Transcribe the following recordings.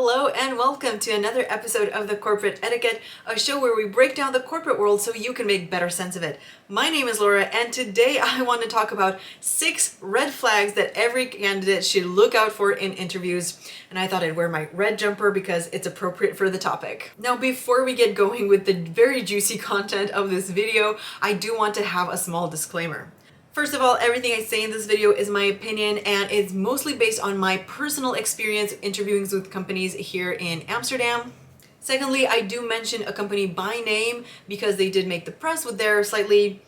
Hello and welcome to another episode of The Corporate Etiquette, a show where we break down the corporate world so you can make better sense of it. My name is Laura, and today I want to talk about 6 red flags that every candidate should look out for in interviews. And I thought I'd wear my red jumper because it's appropriate for the topic. Now, before we get going with the very juicy content of this video, I do want to have a small disclaimer. First of all, everything I say in this video is my opinion and it's mostly based on my personal experience interviewing with companies here in Amsterdam. Secondly, I do mention a company by name because they did make the press with their slightly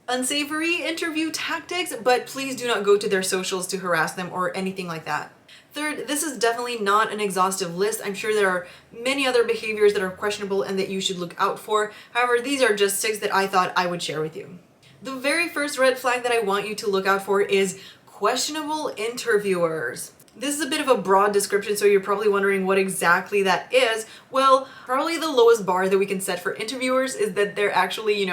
unsavory interview tactics, but please do not go to their socials to harass them or anything like that. Third, this is definitely not an exhaustive list. I'm sure there are many other behaviors that are questionable and that you should look out for. However, these are just 6 that I thought I would share with you. The very first red flag that I want you to look out for is questionable interviewers. This is a bit of a broad description, so you're probably wondering what exactly that is. Well, probably the lowest bar that we can set for interviewers is that they're actually,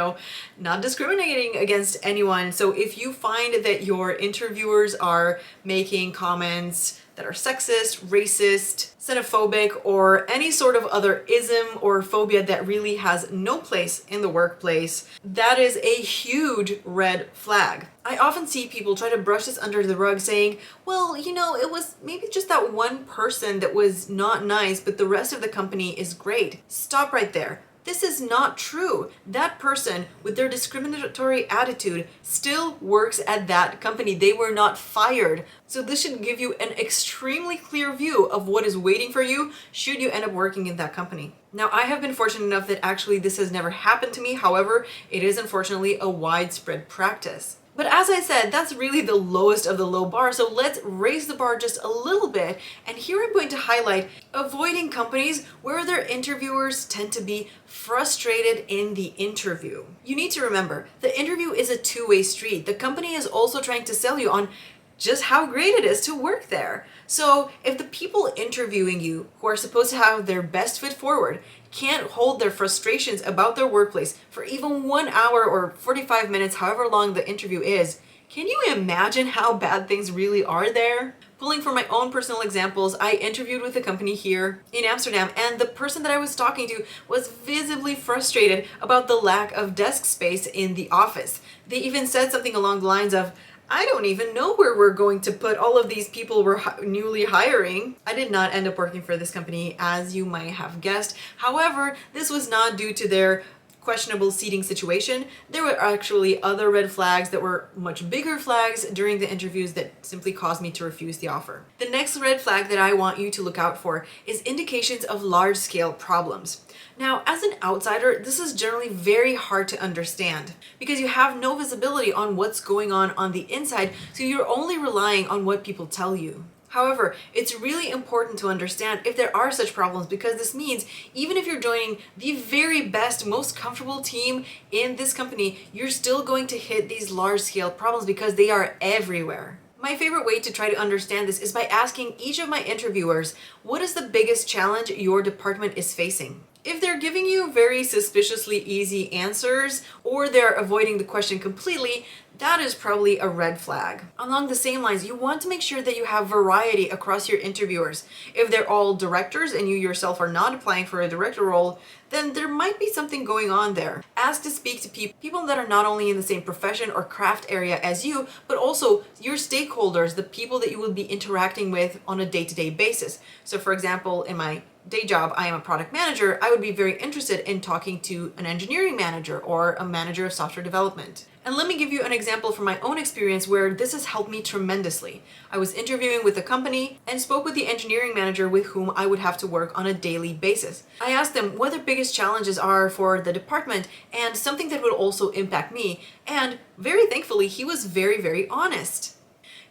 not discriminating against anyone. So if you find that your interviewers are making comments that are sexist, racist, xenophobic, or any sort of other ism or phobia that really has no place in the workplace, that is a huge red flag. I often see people try to brush this under the rug saying, well, it was maybe just that one person that was not nice, but the rest of the company is great. Stop right there. This is not true. That person with their discriminatory attitude still works at that company. They were not fired. So this should give you an extremely clear view of what is waiting for you should you end up working in that company. Now, I have been fortunate enough that actually this has never happened to me. However, it is unfortunately a widespread practice. But as I said, that's really the lowest of the low bar, so let's raise the bar just a little bit. And here I'm going to highlight avoiding companies where their interviewers tend to be frustrated in the interview. You need to remember, the interview is a two-way street. The company is also trying to sell you on just how great it is to work there. So if the people interviewing you, who are supposed to have their best foot forward, can't hold their frustrations about their workplace for even 1 hour or 45 minutes, however long the interview is, can you imagine how bad things really are there? Pulling from my own personal examples, I interviewed with a company here in Amsterdam, and the person that I was talking to was visibly frustrated about the lack of desk space in the office. They even said something along the lines of, I don't even know where we're going to put all of these people we're newly hiring. I did not end up working for this company, as you might have guessed. However, this was not due to their questionable seating situation. There were actually other red flags that were much bigger flags during the interviews that simply caused me to refuse the offer. The next red flag that I want you to look out for is indications of large-scale problems. Now, as an outsider, this is generally very hard to understand because you have no visibility on what's going on the inside, so you're only relying on what people tell you. However, it's really important to understand if there are such problems because this means even if you're joining the very best, most comfortable team in this company, you're still going to hit these large-scale problems because they are everywhere. My favorite way to try to understand this is by asking each of my interviewers, what is the biggest challenge your department is facing? If they're giving you very suspiciously easy answers or they're avoiding the question completely, that is probably a red flag. Along the same lines, you want to make sure that you have variety across your interviewers. If they're all directors and you yourself are not applying for a director role, then there might be something going on there. Ask to speak to people that are not only in the same profession or craft area as you, but also your stakeholders, the people that you will be interacting with on a day-to-day basis. So for example, in my day job, I am a product manager. I would be very interested in talking to an engineering manager or a manager of software development. And let me give you an example from my own experience where this has helped me tremendously. I was interviewing with a company and spoke with the engineering manager with whom I would have to work on a daily basis. I asked them what the biggest challenges are for the department and something that would also impact me. And very thankfully, he was very, very honest.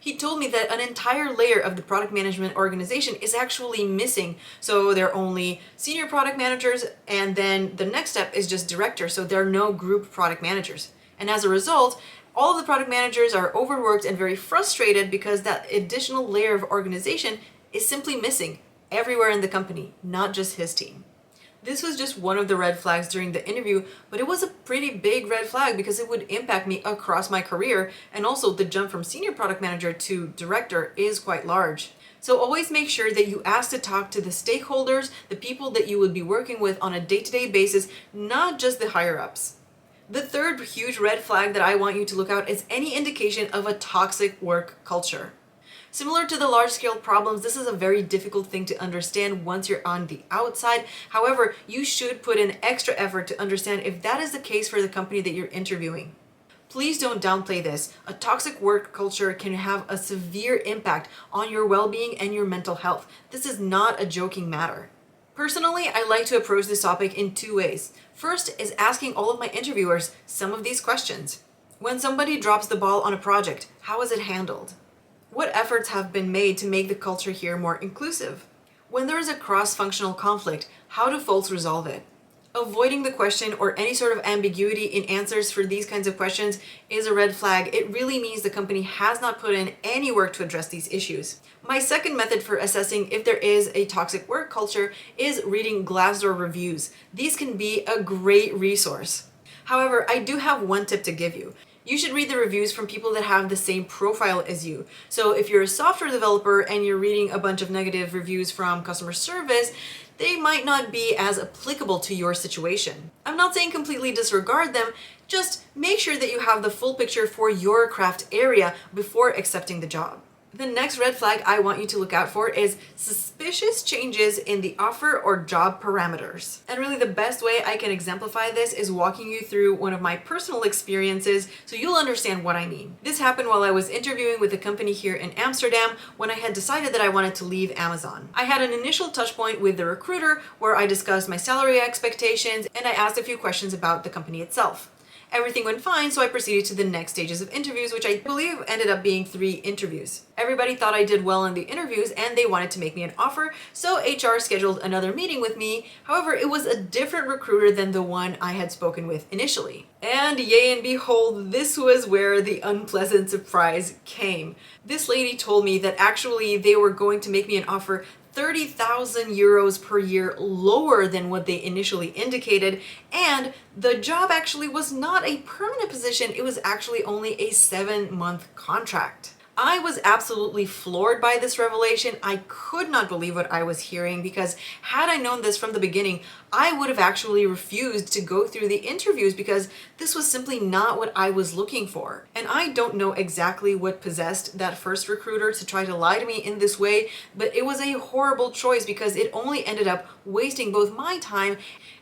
He told me that an entire layer of the product management organization is actually missing. So there are only senior product managers, and then the next step is just director. So there are no group product managers. And as a result, all of the product managers are overworked and very frustrated because that additional layer of organization is simply missing everywhere in the company, not just his team. This was just one of the red flags during the interview, but it was a pretty big red flag because it would impact me across my career, and also the jump from senior product manager to director is quite large. So always make sure that you ask to talk to the stakeholders, the people that you would be working with on a day-to-day basis, not just the higher-ups. The third huge red flag that I want you to look out is any indication of a toxic work culture. Similar to the large-scale problems, this is a very difficult thing to understand once you're on the outside. However, you should put in extra effort to understand if that is the case for the company that you're interviewing. Please don't downplay this. A toxic work culture can have a severe impact on your well-being and your mental health. This is not a joking matter. Personally, I like to approach this topic in two ways. First is asking all of my interviewers some of these questions. When somebody drops the ball on a project, how is it handled? What efforts have been made to make the culture here more inclusive? When there is a cross-functional conflict, how do folks resolve it? Avoiding the question or any sort of ambiguity in answers for these kinds of questions is a red flag. It really means the company has not put in any work to address these issues. My second method for assessing if there is a toxic work culture is reading Glassdoor reviews. These can be a great resource. However, I do have one tip to give you. You should read the reviews from people that have the same profile as you. So if you're a software developer and you're reading a bunch of negative reviews from customer service, they might not be as applicable to your situation. I'm not saying completely disregard them, just make sure that you have the full picture for your craft area before accepting the job. The next red flag I want you to look out for is suspicious changes in the offer or job parameters. And really the best way I can exemplify this is walking you through one of my personal experiences so you'll understand what I mean. This happened while I was interviewing with a company here in Amsterdam when I had decided that I wanted to leave Amazon. I had an initial touch point with the recruiter where I discussed my salary expectations and I asked a few questions about the company itself. Everything went fine, so I proceeded to the next stages of interviews, which I believe ended up being 3 interviews. Everybody thought I did well in the interviews and they wanted to make me an offer, so HR scheduled another meeting with me. However, it was a different recruiter than the one I had spoken with initially. And yay and behold, this was where the unpleasant surprise came. This lady told me that actually they were going to make me an offer 30,000 euros per year lower than what they initially indicated, and the job actually was not a permanent position, it was actually only a 7-month contract. I was absolutely floored by this revelation. I could not believe what I was hearing because had I known this from the beginning, I would have actually refused to go through the interviews because this was simply not what I was looking for. And I don't know exactly what possessed that first recruiter to try to lie to me in this way, but it was a horrible choice because it only ended up wasting both my time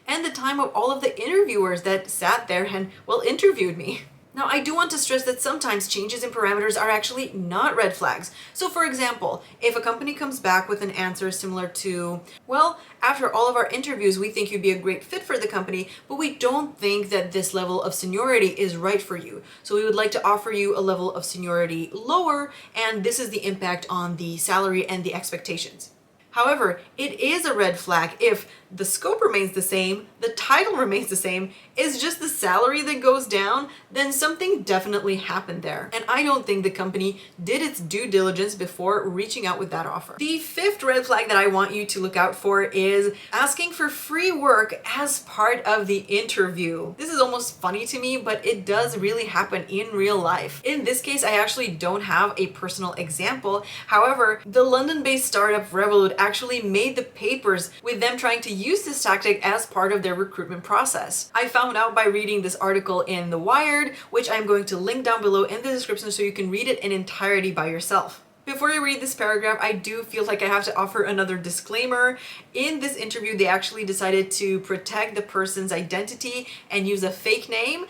and the time of all of the interviewers that sat there and, well, interviewed me. Now, I do want to stress that sometimes changes in parameters are actually not red flags. So for example, if a company comes back with an answer similar to, well, after all of our interviews, we think you'd be a great fit for the company, but we don't think that this level of seniority is right for you. So we would like to offer you a level of seniority lower, and this is the impact on the salary and the expectations. However, it is a red flag if the scope remains the same, the title remains the same, it's just the salary that goes down, then something definitely happened there. And I don't think the company did its due diligence before reaching out with that offer. The fifth red flag that I want you to look out for is asking for free work as part of the interview. This is almost funny to me, but it does really happen in real life. In this case, I actually don't have a personal example. However, the London-based startup Revolut actually made the papers with them trying to use this tactic as part of their recruitment process. I found out by reading this article in The Wired, which I'm going to link down below in the description so you can read it in entirety by yourself. Before I read this paragraph, I do feel like I have to offer another disclaimer. In this interview, they actually decided to protect the person's identity and use a fake name.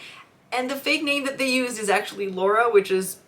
And the fake name that they used is actually Laura, which is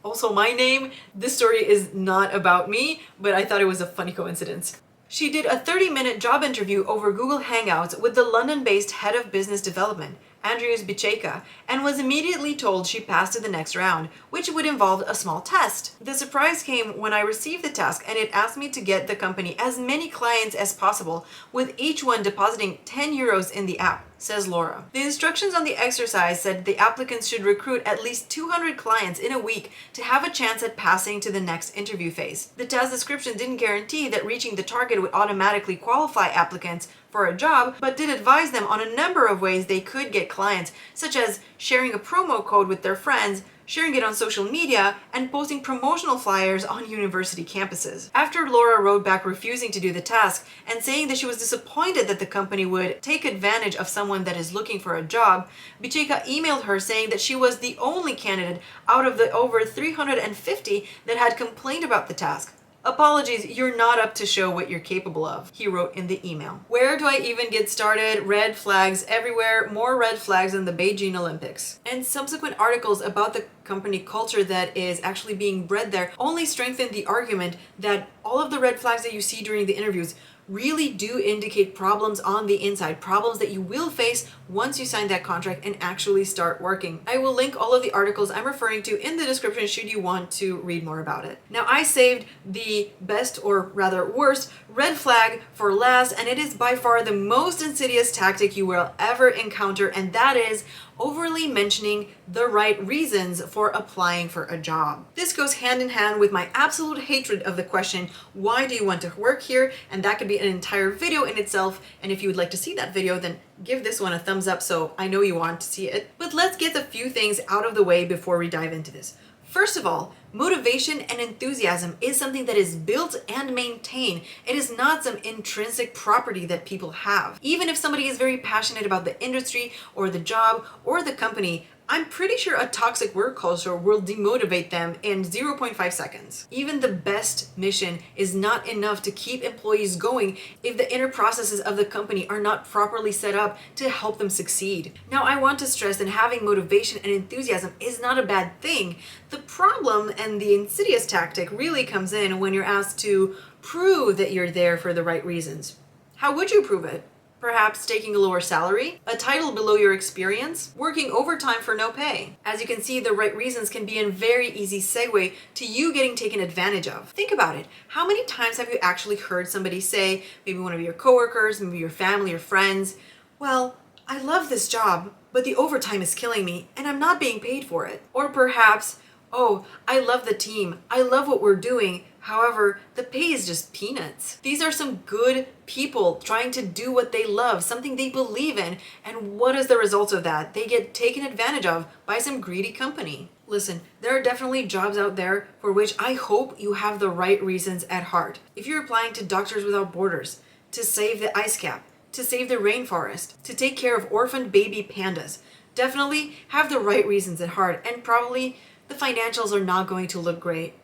also my name. This story is not about me, but I thought it was a funny coincidence. She did a 30-minute job interview over Google Hangouts with the London-based head of business development, Andrius Bicheka, and was immediately told she passed to the next round, which would involve a small test. The surprise came when I received the task and it asked me to get the company as many clients as possible, with each one depositing 10 euros in the app, says Laura. The instructions on the exercise said the applicants should recruit at least 200 clients in a week to have a chance at passing to the next interview phase. The task description didn't guarantee that reaching the target would automatically qualify applicants for a job, but did advise them on a number of ways they could get clients, such as sharing a promo code with their friends, sharing it on social media, and posting promotional flyers on university campuses. After Laura wrote back refusing to do the task and saying that she was disappointed that the company would take advantage of someone that is looking for a job, Bicheka emailed her saying that she was the only candidate out of the over 350 that had complained about the task. Apologies, you're not up to show what you're capable of, he wrote in the email. Where do I even get started? Red flags everywhere, more red flags than the Beijing Olympics. And subsequent articles about the company culture that is actually being bred there only strengthen the argument that all of the red flags that you see during the interviews really do indicate problems on the inside, problems that you will face once you sign that contract and actually start working. I will link all of the articles I'm referring to in the description should you want to read more about it. Now, I saved the best, or rather worst, red flag for last, and it is by far the most insidious tactic you will ever encounter, and that is overly mentioning the right reasons for applying for a job. This goes hand in hand with my absolute hatred of the question, why do you want to work here? And that could be an entire video in itself. And if you would like to see that video, then give this one a thumbs up so I know you want to see it. But let's get a few things out of the way before we dive into this. First of all, motivation and enthusiasm is something that is built and maintained. It is not some intrinsic property that people have. Even if somebody is very passionate about the industry or the job or the company, I'm pretty sure a toxic work culture will demotivate them in 0.5 seconds. Even the best mission is not enough to keep employees going if the inner processes of the company are not properly set up to help them succeed. Now, I want to stress that having motivation and enthusiasm is not a bad thing. The problem and the insidious tactic really comes in when you're asked to prove that you're there for the right reasons. How would you prove it? Perhaps taking a lower salary, a title below your experience, working overtime for no pay. As you can see, the right reasons can be a very easy segue to you getting taken advantage of. Think about it. How many times have you actually heard somebody say, maybe one of your coworkers, maybe your family or friends, well, I love this job, but the overtime is killing me and I'm not being paid for it. Or perhaps, oh, I love the team. I love what we're doing. However, the pay is just peanuts. These are some good people trying to do what they love, something they believe in. And what is the result of that? They get taken advantage of by some greedy company. Listen, there are definitely jobs out there for which I hope you have the right reasons at heart. If you're applying to Doctors Without Borders, to save the ice cap, to save the rainforest, to take care of orphaned baby pandas, definitely have the right reasons at heart, and probably the financials are not going to look great.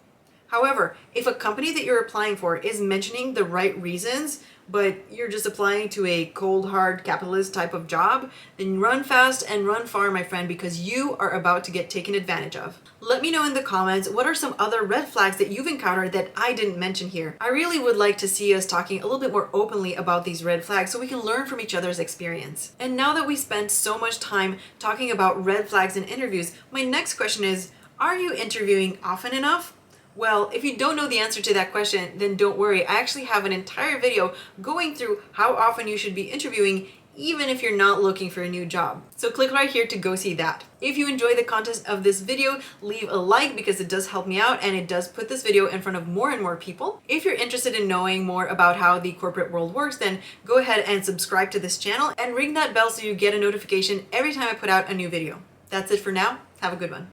However, if a company that you're applying for is mentioning the right reasons, but you're just applying to a cold, hard, capitalist type of job, then run fast and run far, my friend, because you are about to get taken advantage of. Let me know in the comments what are some other red flags that you've encountered that I didn't mention here. I really would like to see us talking a little bit more openly about these red flags so we can learn from each other's experience. And now that we spent so much time talking about red flags in interviews, my next question is, are you interviewing often enough? Well, if you don't know the answer to that question, then don't worry. I actually have an entire video going through how often you should be interviewing, even if you're not looking for a new job. So click right here to go see that. If you enjoy the content of this video, leave a like because it does help me out and it does put this video in front of more and more people. If you're interested in knowing more about how the corporate world works, then go ahead and subscribe to this channel and ring that bell so you get a notification every time I put out a new video. That's it for now. Have a good one.